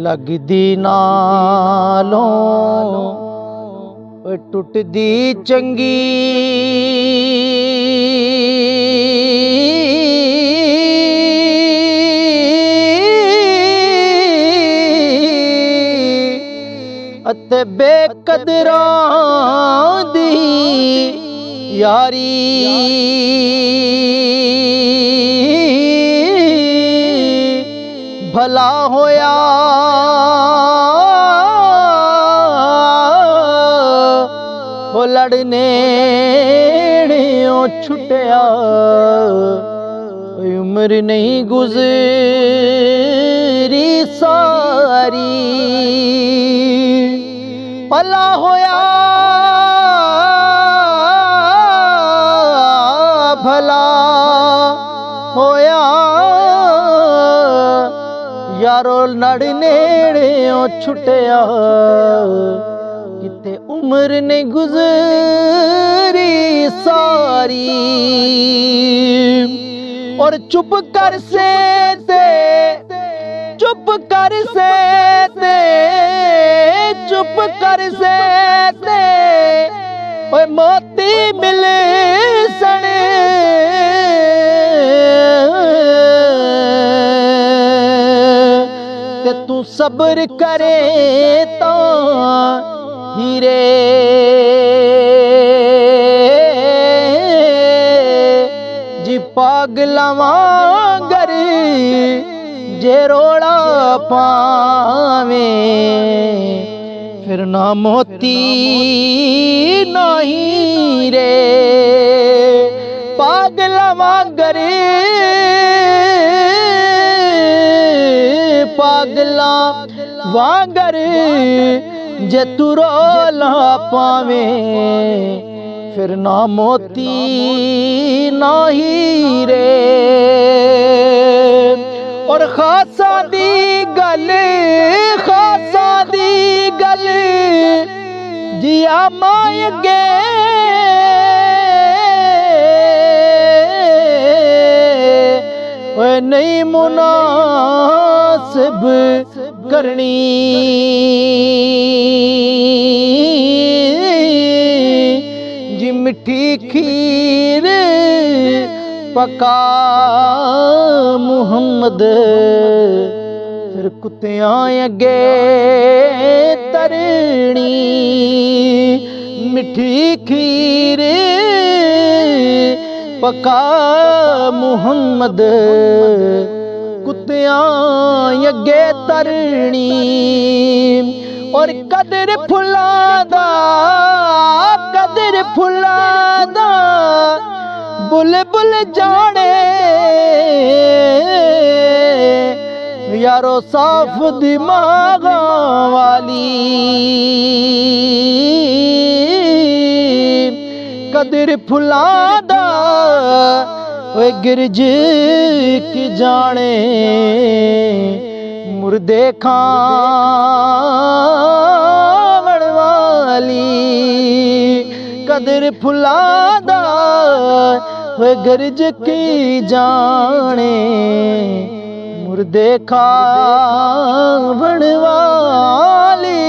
लगदी नालों टुटदी चंगी अते बेकदरां दी यारी भला होया वो लड़ने छुटिया उम्र नहीं गुजरी सारी भला होया भला होया यारो लड़ने छुटिया किते उम्र ने गुजरी सारी और चुप कर से ते चुप कर से ते चुप कर से ते ओए मोती मिले सने ते तू सब्र करे तो हीरे जी पागला वांगर जे रोड़ा पावे फिर ना मोती ना हीरे पागला वांगर पागला वांगर जे तू रोला पावे फिर ना मोती ना हीरे और खासा दी गल जिया माय गे ओए नहीं मुनासिब करनी जी मिठी खीर पका मुहम्मद फिर कुत्तियां अगे तरनी मिठी खीर पका मुहम्मद कुत्तियां अगे तरनी और कदर फुलादा बुलबुल जाने यारो साफ दिमाग वाली कदर फुलादा ओए गिरज की जाने मुर्दे खावण वाली कदर फुलादा ओए गिरज की जाने मुर्दे खावण वाली।